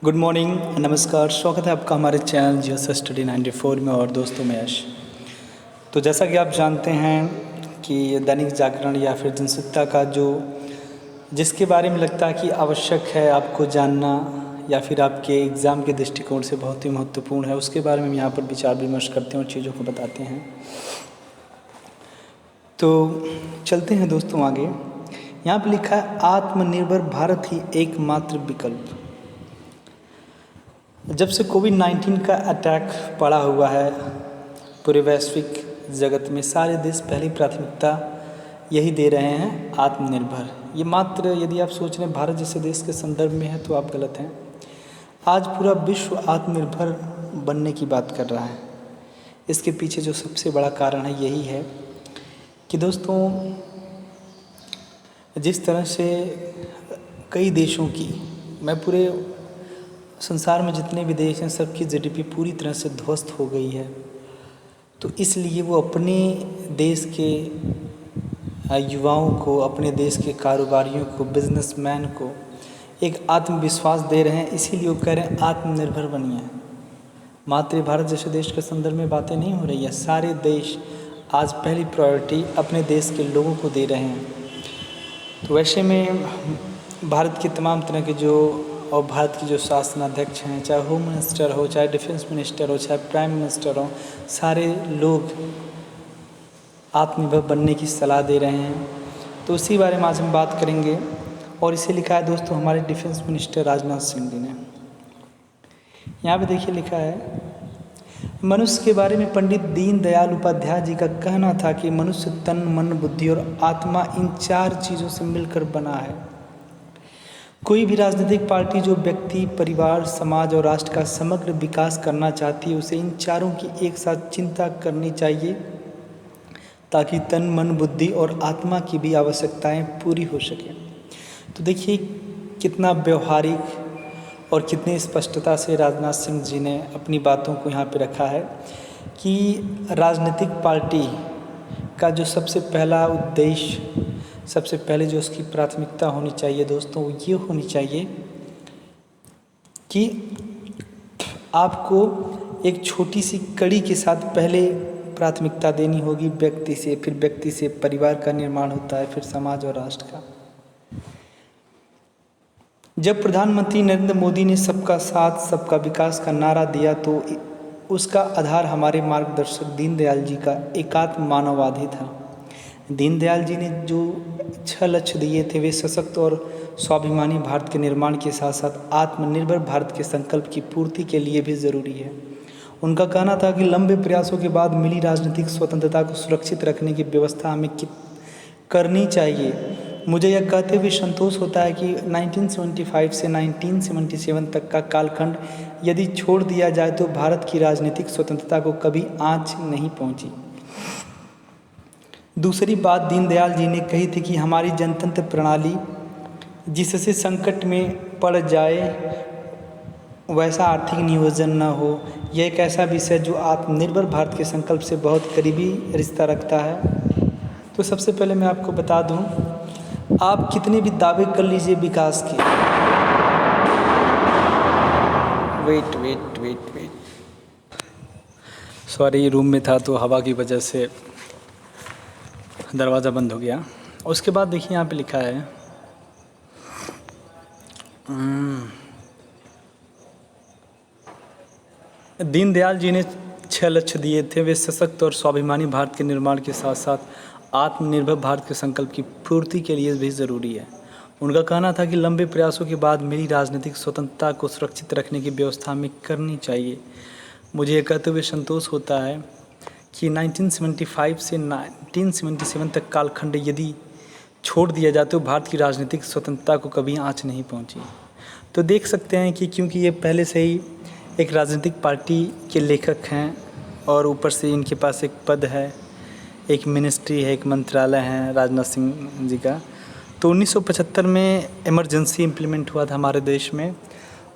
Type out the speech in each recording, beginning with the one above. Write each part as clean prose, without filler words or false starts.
Good morning, नमस्कार। स्वागत है आपका हमारे चैनल जीएस स्टडी 94 में। और दोस्तों मैं यश। तो जैसा कि आप जानते हैं कि दैनिक जागरण या फिर जनसत्ता का जिसके बारे में लगता है कि आवश्यक है आपको जानना या फिर आपके एग्ज़ाम के दृष्टिकोण से बहुत ही महत्वपूर्ण है, उसके बारे में हम यहाँ पर विचार विमर्श करते हैं और चीज़ों को बताते हैं। तो चलते हैं दोस्तों आगे। यहाँ पर लिखा है आत्मनिर्भर भारत ही एकमात्र विकल्प। जब से कोविड-19 का अटैक पड़ा हुआ है पूरे वैश्विक जगत में, सारे देश पहली प्राथमिकता यही दे रहे हैं, आत्मनिर्भर। ये मात्र यदि आप सोच रहे हैं भारत जैसे देश के संदर्भ में है तो आप गलत हैं। आज पूरा विश्व आत्मनिर्भर बनने की बात कर रहा है। इसके पीछे जो सबसे बड़ा कारण है यही है कि दोस्तों, जिस तरह से कई देशों की, मैं पूरे संसार में जितने भी देश हैं सबकी जीडीपी पूरी तरह से ध्वस्त हो गई है, तो इसलिए वो अपने देश के युवाओं को, अपने देश के कारोबारियों को, बिजनेसमैन को एक आत्मविश्वास दे रहे हैं। इसीलिए वो कह रहे हैं आत्मनिर्भर बनिए। मात्र भारत जैसे देश के संदर्भ में बातें नहीं हो रही है, सारे देश आज पहली प्रायोरिटी अपने देश के लोगों को दे रहे हैं। तो वैसे में भारत के तमाम तरह के और भारत के जो शासनाध्यक्ष हैं, चाहे होम मिनिस्टर हो, चाहे डिफेंस मिनिस्टर हो, चाहे प्राइम मिनिस्टर हो, सारे लोग आत्मनिर्भर बनने की सलाह दे रहे हैं। तो उसी बारे में आज हम बात करेंगे। और इसे लिखा है दोस्तों हमारे डिफेंस मिनिस्टर राजनाथ सिंह जी ने। यहाँ पे देखिए लिखा है, मनुष्य के बारे में पंडित दीनदयाल उपाध्याय जी का कहना था कि मनुष्य तन, मन, बुद्धि और आत्मा इन चार चीज़ों से मिलकर बना है। कोई भी राजनीतिक पार्टी जो व्यक्ति, परिवार, समाज और राष्ट्र का समग्र विकास करना चाहती है, उसे इन चारों की एक साथ चिंता करनी चाहिए ताकि तन, मन, बुद्धि और आत्मा की भी आवश्यकताएं पूरी हो सकें। तो देखिए कितना व्यवहारिक और कितनी स्पष्टता से राजनाथ सिंह जी ने अपनी बातों को यहाँ पे रखा है कि राजनीतिक पार्टी का जो सबसे पहला उद्देश्य, सबसे पहले जो उसकी प्राथमिकता होनी चाहिए दोस्तों, ये होनी चाहिए कि आपको एक छोटी सी कड़ी के साथ पहले प्राथमिकता देनी होगी व्यक्ति से, फिर व्यक्ति से परिवार का निर्माण होता है, फिर समाज और राष्ट्र का। जब प्रधानमंत्री नरेंद्र मोदी ने सबका साथ सबका विकास का नारा दिया तो उसका आधार हमारे मार्गदर्शक दीनदयाल जी का एकात्म मानववादी था। दीनदयाल जी ने जो 6 लक्ष्य दिए थे वे सशक्त और स्वाभिमानी भारत के निर्माण के साथ साथ आत्मनिर्भर भारत के संकल्प की पूर्ति के लिए भी ज़रूरी है। उनका कहना था कि लंबे प्रयासों के बाद मिली राजनीतिक स्वतंत्रता को सुरक्षित रखने की व्यवस्था हमें करनी चाहिए। मुझे यह कहते हुए संतोष होता है कि 1975 से 1977 तक का कालखंड यदि छोड़ दिया जाए तो भारत की राजनीतिक स्वतंत्रता को कभी आँच नहीं पहुँची। दूसरी बात दीनदयाल जी ने कही थी कि हमारी जनतंत्र प्रणाली जिससे संकट में पड़ जाए वैसा आर्थिक नियोजन न हो। यह एक ऐसा विषय जो आत्मनिर्भर भारत के संकल्प से बहुत करीबी रिश्ता रखता है। तो सबसे पहले मैं आपको बता दूं, आप कितने भी दावे कर लीजिए विकास के, वेट सॉरी, रूम में था तो हवा की वजह से दरवाज़ा बंद हो गया। उसके बाद देखिए यहाँ पे लिखा है दीनदयाल जी ने 6 लक्ष्य दिए थे, वे सशक्त और स्वाभिमानी भारत के निर्माण के साथ साथ आत्मनिर्भर भारत के संकल्प की पूर्ति के लिए भी ज़रूरी है। उनका कहना था कि लंबे प्रयासों के बाद मेरी राजनीतिक स्वतंत्रता को सुरक्षित रखने की व्यवस्था हमें करनी चाहिए। मुझे यह कहते हुए संतोष होता है कि 1975 से 1977 तक कालखंड यदि छोड़ दिया जाए तो भारत की राजनीतिक स्वतंत्रता को कभी आँच नहीं पहुँची। तो देख सकते हैं कि क्योंकि ये पहले से ही एक राजनीतिक पार्टी के लेखक हैं और ऊपर से इनके पास एक पद है, एक मिनिस्ट्री है, एक मंत्रालय है राजनाथ सिंह जी का। तो 1975 में इमरजेंसी इम्प्लीमेंट हुआ था हमारे देश में,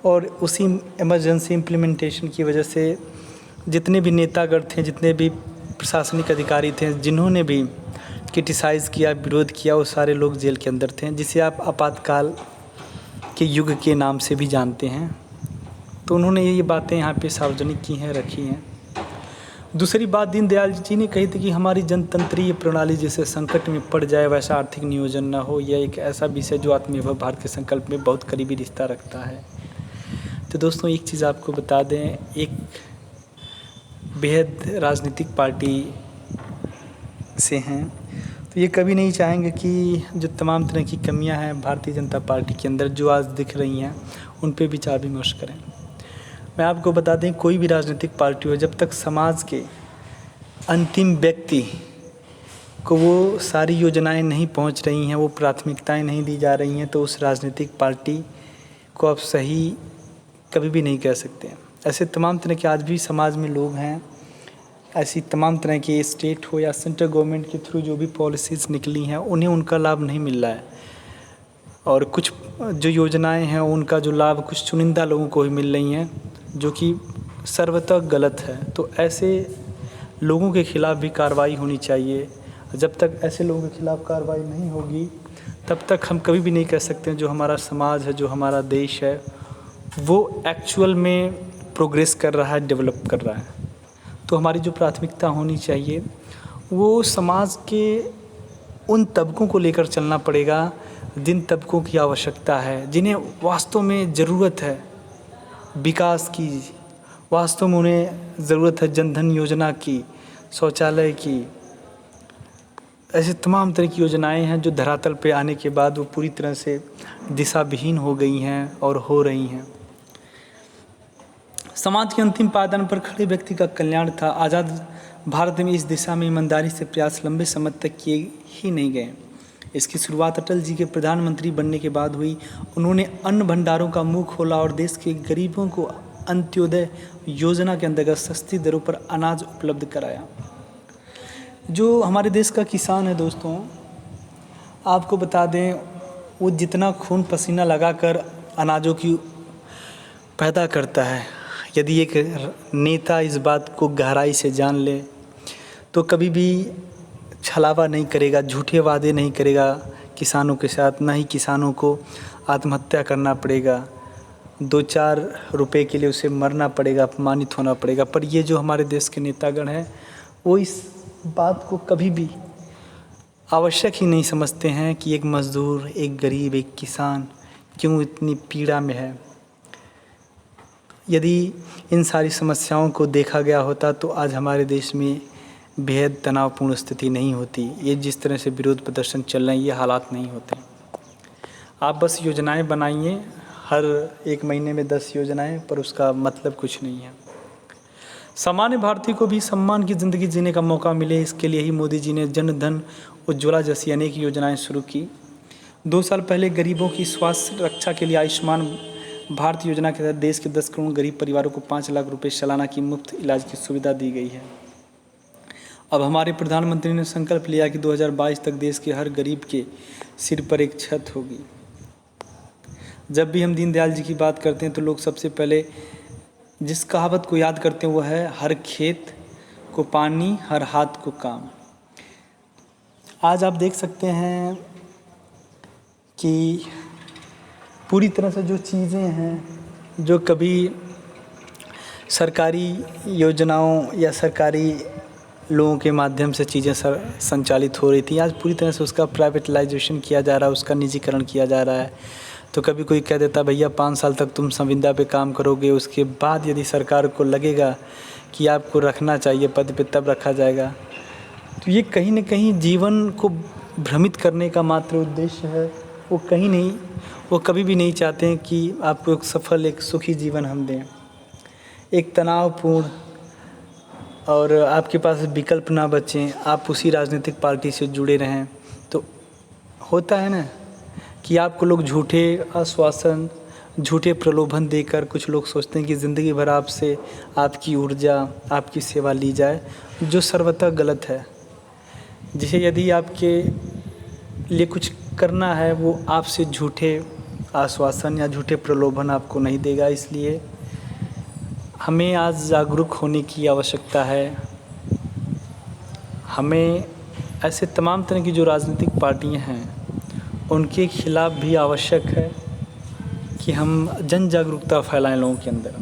और उसी इमरजेंसी इम्प्लीमेंटेशन की वजह से जितने भी नेतागण थे, जितने भी प्रशासनिक अधिकारी थे, जिन्होंने भी क्रिटिसाइज़ किया, विरोध किया, वो सारे लोग जेल के अंदर थे, जिसे आप आपातकाल के युग के नाम से भी जानते हैं। तो उन्होंने ये बातें यहाँ पे सार्वजनिक की हैं, रखी हैं। दूसरी बात दीनदयाल जी ने कही थी कि हमारी जनतंत्रीय प्रणाली जैसे संकट में पड़ जाए वैसा आर्थिक नियोजन न हो। यह एक ऐसा विषय जो आत्मनिर्भर भारत के संकल्प में बहुत करीबी रिश्ता रखता है। तो दोस्तों एक चीज़ आपको बता दें, एक बेहद राजनीतिक पार्टी से हैं, तो ये कभी नहीं चाहेंगे कि जो तमाम तरह की कमियां हैं भारतीय जनता पार्टी के अंदर जो आज दिख रही हैं उन पे विचार विमर्श करें। मैं आपको बता दें, कोई भी राजनीतिक पार्टी हो, जब तक समाज के अंतिम व्यक्ति को वो सारी योजनाएं नहीं पहुंच रही हैं, वो प्राथमिकताएं नहीं दी जा रही हैं, तो उस राजनीतिक पार्टी को आप सही कभी भी नहीं कह सकते। ऐसे तमाम तरह के आज भी समाज में लोग हैं, ऐसी तमाम तरह के स्टेट हो या सेंट्रल गवर्नमेंट के थ्रू जो भी पॉलिसीज़ निकली हैं उन्हें उनका लाभ नहीं मिल रहा है, और कुछ जो योजनाएं हैं उनका जो लाभ कुछ चुनिंदा लोगों को ही मिल रही हैं, जो कि सर्वतः गलत है। तो ऐसे लोगों के खिलाफ भी कार्रवाई होनी चाहिए। जब तक ऐसे लोगों के खिलाफ कार्रवाई नहीं होगी तब तक हम कभी भी नहीं कह सकते जो हमारा समाज है, जो हमारा देश है, वो एक्चुअल में प्रोग्रेस कर रहा है, डेवलप कर रहा है। तो हमारी जो प्राथमिकता होनी चाहिए वो समाज के उन तबकों को लेकर चलना पड़ेगा जिन तबकों की आवश्यकता है, जिन्हें वास्तव में ज़रूरत है विकास की, वास्तव में उन्हें ज़रूरत है जनधन योजना की, शौचालय की। ऐसे तमाम तरह की योजनाएं हैं जो धरातल पे आने के बाद वो पूरी तरह से दिशा विहीन हो गई हैं और हो रही हैं। समाज के अंतिम पायदान पर खड़े व्यक्ति का कल्याण था। आज़ाद भारत में इस दिशा में ईमानदारी से प्रयास लंबे समय तक किए ही नहीं गए। इसकी शुरुआत अटल जी के प्रधानमंत्री बनने के बाद हुई। उन्होंने अन्न भंडारों का मुंह खोला और देश के गरीबों को अंत्योदय योजना के अंतर्गत सस्ती दरों पर अनाज उपलब्ध कराया। जो हमारे देश का किसान है दोस्तों, आपको बता दें, वो जितना खून पसीना लगाकर अनाजों की पैदा करता है, यदि एक नेता इस बात को गहराई से जान ले तो कभी भी छलावा नहीं करेगा, झूठे वादे नहीं करेगा किसानों के साथ, ना ही किसानों को आत्महत्या करना पड़ेगा, 2-4 रुपए के लिए उसे मरना पड़ेगा, अपमानित होना पड़ेगा। पर ये जो हमारे देश के नेतागण हैं वो इस बात को कभी भी आवश्यक ही नहीं समझते हैं कि एक मज़दूर, एक गरीब, एक किसान क्यों इतनी पीड़ा में है। यदि इन सारी समस्याओं को देखा गया होता तो आज हमारे देश में बेहद तनावपूर्ण स्थिति नहीं होती। ये जिस तरह से विरोध प्रदर्शन चल रहे हैं, ये हालात नहीं होते। आप बस योजनाएं बनाइए, हर 1 महीने में 10 योजनाएं, पर उसका मतलब कुछ नहीं है। सामान्य भारतीय को भी सम्मान की ज़िंदगी जीने का मौका मिले, इसके लिए ही मोदी जी ने जन धन उज्ज्वला जैसी अनेक योजनाएं शुरू की। 2 साल पहले गरीबों की स्वास्थ्य रक्षा के लिए आयुष्मान भारत योजना के तहत देश के 10 करोड़ गरीब परिवारों को 5 लाख रुपए सालाना की मुफ्त इलाज की सुविधा दी गई है। अब हमारे प्रधानमंत्री ने संकल्प लिया कि 2022 तक देश के हर गरीब के सिर पर एक छत होगी। जब भी हम दीनदयाल जी की बात करते हैं तो लोग सबसे पहले जिस कहावत को याद करते हैं वो है, हर खेत को पानी, हर हाथ को काम। आज आप देख सकते हैं कि पूरी तरह से जो चीज़ें हैं, जो कभी सरकारी योजनाओं या सरकारी लोगों के माध्यम से चीज़ें संचालित हो रही थी, आज पूरी तरह से उसका प्राइवेटलाइजेशन किया जा रहा है, उसका निजीकरण किया जा रहा है। तो कभी कोई कह देता भैया 5 साल तक तुम संविदा पे काम करोगे, उसके बाद यदि सरकार को लगेगा कि आपको रखना चाहिए पद पे तब रखा जाएगा। तो ये कहीं न कहीं जीवन को भ्रमित करने का मात्र उद्देश्य है। वो कहीं नहीं, वो कभी भी नहीं चाहते हैं कि आपको एक सफल, एक सुखी जीवन हम दें। एक तनावपूर्ण और आपके पास विकल्प ना बचें, आप उसी राजनीतिक पार्टी से जुड़े रहें। तो होता है ना कि आपको लोग झूठे आश्वासन, झूठे प्रलोभन देकर, कुछ लोग सोचते हैं कि ज़िंदगी भर आपसे आपकी ऊर्जा, आपकी सेवा ली जाए, जो सर्वतः गलत है। जिसे यदि आपके लिए कुछ करना है वो आपसे झूठे आश्वासन या झूठे प्रलोभन आपको नहीं देगा। इसलिए हमें आज जागरूक होने की आवश्यकता है। हमें ऐसे तमाम तरह की जो राजनीतिक पार्टियां हैं उनके खिलाफ भी आवश्यक है कि हम जन जागरूकता फैलाएं लोगों के अंदर।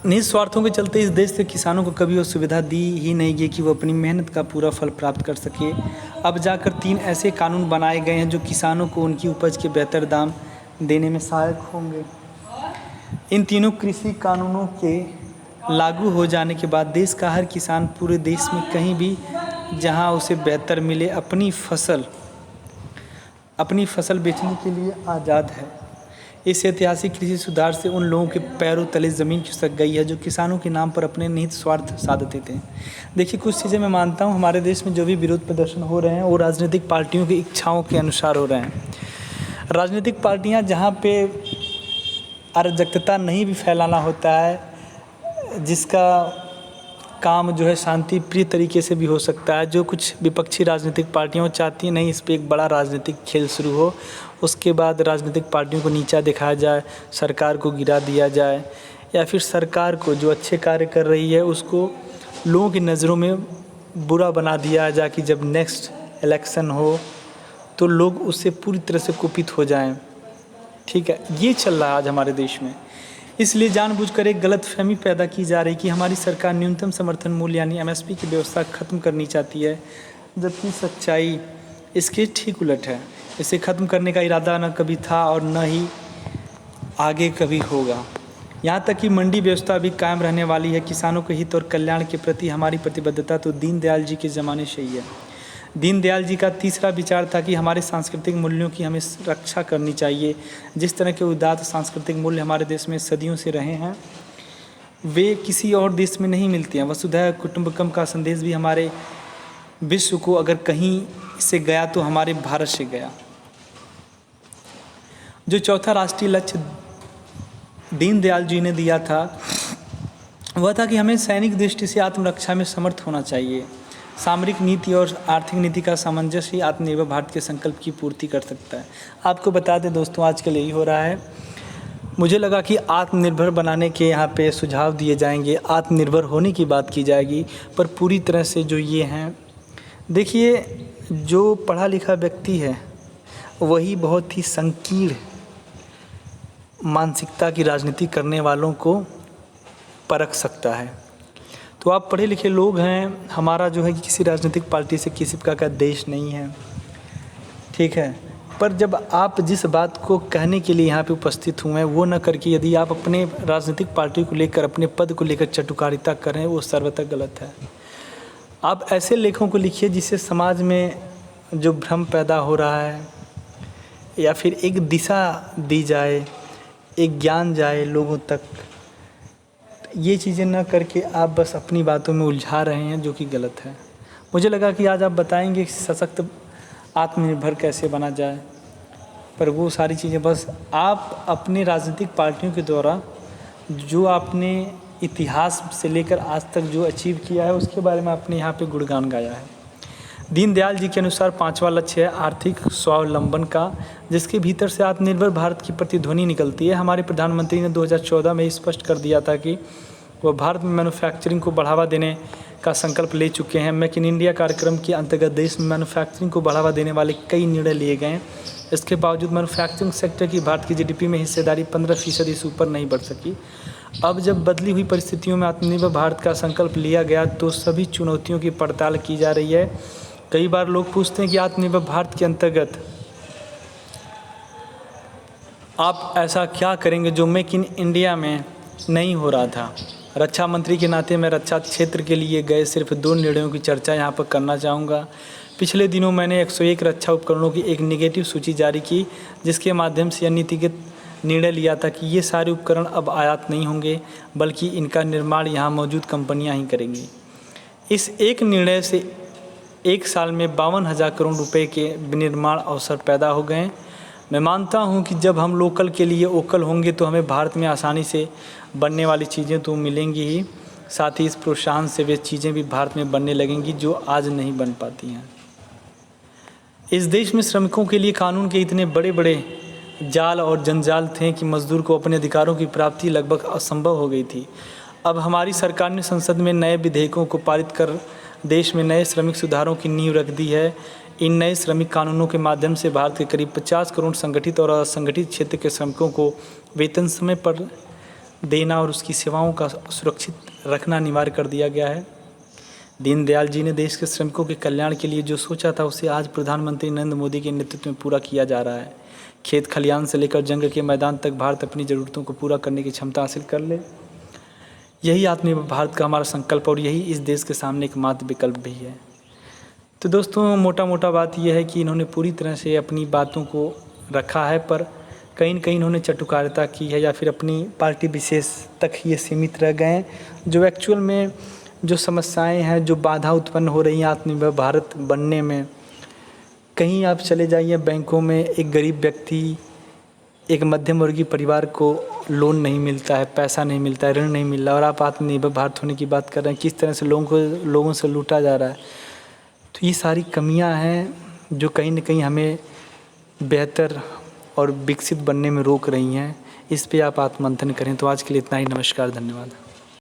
निहित स्वार्थों के चलते इस देश के किसानों को कभी वो सुविधा दी ही नहीं गई कि वो अपनी मेहनत का पूरा फल प्राप्त कर सके। अब जाकर 3 ऐसे कानून बनाए गए हैं जो किसानों को उनकी उपज के बेहतर दाम देने में सहायक होंगे। इन तीनों कृषि कानूनों के लागू हो जाने के बाद देश का हर किसान पूरे देश में कहीं भी जहां उसे बेहतर मिले अपनी फसल बेचने के लिए आज़ाद है। इस ऐतिहासिक कृषि सुधार से उन लोगों के पैरों तले ज़मीन खिसक गई है जो किसानों के नाम पर अपने निहित स्वार्थ साधते थे। देखिए, कुछ चीज़ें मैं मानता हूँ, हमारे देश में जो भी विरोध प्रदर्शन हो रहे हैं वो राजनीतिक पार्टियों की इच्छाओं के अनुसार हो रहे हैं। राजनीतिक पार्टियाँ जहाँ पे अराजकता नहीं भी फैलाना होता है, जिसका काम जो है शांति प्रिय तरीके से भी हो सकता है, जो कुछ विपक्षी राजनीतिक पार्टियाँ चाहती हैं नहीं इस पर एक बड़ा राजनीतिक खेल शुरू हो, उसके बाद राजनीतिक पार्टियों को नीचा दिखाया जाए, सरकार को गिरा दिया जाए, या फिर सरकार को जो अच्छे कार्य कर रही है उसको लोगों की नज़रों में बुरा बना दिया जाए कि जब नेक्स्ट इलेक्शन हो तो लोग उससे पूरी तरह से कुपित हो जाएं। ठीक है, ये चल रहा है आज हमारे देश में। इसलिए जानबूझकर एक गलतफहमी पैदा की जा रही कि हमारी सरकार न्यूनतम समर्थन मूल्य यानी एमएसपी की व्यवस्था ख़त्म करनी चाहती है, जबकि सच्चाई इसके ठीक उलट है। इसे ख़त्म करने का इरादा न कभी था और न ही आगे कभी होगा। यहाँ तक कि मंडी व्यवस्था भी कायम रहने वाली है। किसानों के हित और कल्याण के प्रति हमारी प्रतिबद्धता तो दीनदयाल जी के ज़माने से ही है। दीनदयाल जी का तीसरा विचार था कि हमारे सांस्कृतिक मूल्यों की हमें रक्षा करनी चाहिए। जिस तरह के उदात्त सांस्कृतिक मूल्य हमारे देश में सदियों से रहे हैं वे किसी और देश में नहीं मिलती हैं। वसुधैव कुटुंबकम का संदेश भी हमारे विश्व को अगर कहीं से गया तो हमारे भारत से गया। जो चौथा राष्ट्रीय लक्ष्य दीनदयाल जी ने दिया था वह था कि हमें सैनिक दृष्टि से आत्मरक्षा में समर्थ होना चाहिए। सामरिक नीति और आर्थिक नीति का सामंजस्य ही आत्मनिर्भर भारत के संकल्प की पूर्ति कर सकता है। आपको बता दें दोस्तों, आजकल यही हो रहा है। मुझे लगा कि आत्मनिर्भर बनाने के यहाँ पे सुझाव दिए जाएंगे, आत्मनिर्भर होने की बात की जाएगी, पर पूरी तरह से जो ये हैं, देखिए जो पढ़ा लिखा व्यक्ति है वही बहुत ही संकीर्ण मानसिकता की राजनीति करने वालों को परख सकता है। तो आप पढ़े लिखे लोग हैं, हमारा जो है कि किसी राजनीतिक पार्टी से किसी प्रकार का देश नहीं है, ठीक है। पर जब आप जिस बात को कहने के लिए यहाँ पे उपस्थित हुए हैं वो न करके यदि आप अपने राजनीतिक पार्टी को लेकर, अपने पद को लेकर चटुकारिता करें, वो सर्वथा गलत है। आप ऐसे लेखों को लिखिए जिससे समाज में जो भ्रम पैदा हो रहा है या फिर एक दिशा दी जाए, एक ज्ञान जाए लोगों तक। ये चीज़ें न करके आप बस अपनी बातों में उलझा रहे हैं, जो कि गलत है। मुझे लगा कि आज आप बताएंगे कि सशक्त आत्मनिर्भर कैसे बना जाए, पर वो सारी चीज़ें बस आप अपने राजनीतिक पार्टियों के द्वारा जो आपने इतिहास से लेकर आज तक जो अचीव किया है उसके बारे में आपने यहाँ पे गुणगान गाया है। दीनदयाल जी के अनुसार 5वां लक्ष्य है आर्थिक स्वावलंबन का, जिसके भीतर से आत्मनिर्भर भारत की प्रतिध्वनि निकलती है। हमारे प्रधानमंत्री ने 2014 में स्पष्ट कर दिया था कि वह भारत में मैन्युफैक्चरिंग को बढ़ावा देने का संकल्प ले चुके हैं। मेक इन इंडिया कार्यक्रम के अंतर्गत देश में मैन्युफैक्चरिंग को बढ़ावा देने वाले कई निर्णय लिए गए हैं। इसके बावजूद मैन्युफैक्चरिंग सेक्टर की भारत की जीडीपी में हिस्सेदारी 15% से ऊपर नहीं बढ़ सकी। अब जब बदली हुई परिस्थितियों में आत्मनिर्भर भारत का संकल्प लिया गया तो सभी चुनौतियों की पड़ताल की जा रही है। कई बार लोग पूछते हैं कि आत्मनिर्भर भारत के अंतर्गत आप ऐसा क्या करेंगे जो मेक इन इंडिया में नहीं हो रहा था। रक्षा मंत्री के नाते मैं रक्षा क्षेत्र के लिए गए सिर्फ 2 निर्णयों की चर्चा यहाँ पर करना चाहूँगा। पिछले दिनों मैंने 101 रक्षा उपकरणों की एक नेगेटिव सूची जारी की, जिसके माध्यम से यह नीतिगत निर्णय लिया था कि ये सारे उपकरण अब आयात नहीं होंगे, बल्कि इनका निर्माण यहाँ मौजूद कंपनियाँ ही करेंगी। इस एक निर्णय से 1 साल में 52,000 करोड़ रुपए के विनिर्माण अवसर पैदा हो गए। मैं मानता हूं कि जब हम लोकल के लिए वोकल होंगे तो हमें भारत में आसानी से बनने वाली चीज़ें तो मिलेंगी ही, साथ ही इस प्रोत्साहन से वे चीज़ें भी भारत में बनने लगेंगी जो आज नहीं बन पाती हैं। इस देश में श्रमिकों के लिए कानून के इतने बड़े बड़े जाल और जंजाल थे कि मजदूर को अपने अधिकारों की प्राप्ति लगभग असंभव हो गई थी। अब हमारी सरकार ने संसद में नए विधेयकों को पारित कर देश में नए श्रमिक सुधारों की नींव रख दी है। इन नए श्रमिक कानूनों के माध्यम से भारत के करीब 50 करोड़ संगठित और असंगठित क्षेत्र के श्रमिकों को वेतन समय पर देना और उसकी सेवाओं का सुरक्षित रखना अनिवार्य कर दिया गया है। दीनदयाल जी ने देश के श्रमिकों के कल्याण के लिए जो सोचा था उसे आज प्रधानमंत्री नरेंद्र मोदी के नेतृत्व में पूरा किया जा रहा है। खेत खलियान से लेकर जंग के मैदान तक भारत अपनी ज़रूरतों को पूरा करने की क्षमता हासिल कर ले, यही आत्मनिर्भर भारत का हमारा संकल्प और यही इस देश के सामने एकमात्र विकल्प भी है। तो दोस्तों, मोटा बात यह है कि इन्होंने पूरी तरह से अपनी बातों को रखा है, पर कहीं न कहीं इन्होंने चटुकारिता की है या फिर अपनी पार्टी विशेष तक ये सीमित रह गए हैं। जो एक्चुअल में जो समस्याएं हैं, जो बाधा उत्पन्न हो रही हैं आत्मनिर्भर भारत बनने में, कहीं आप चले जाइए बैंकों में, एक गरीब व्यक्ति, एक मध्यम वर्गीय परिवार को लोन नहीं मिलता है, पैसा नहीं मिलता है, ऋण नहीं मिल रहा, और आप आत्मनिर्भर भारत होने की बात कर रहे हैं। किस तरह से लोगों से लूटा जा रहा है। तो ये सारी कमियां हैं जो कहीं न कहीं हमें बेहतर और विकसित बनने में रोक रही हैं। इस पे आप आत्ममंथन करें। तो आज के लिए इतना ही। नमस्कार, धन्यवाद।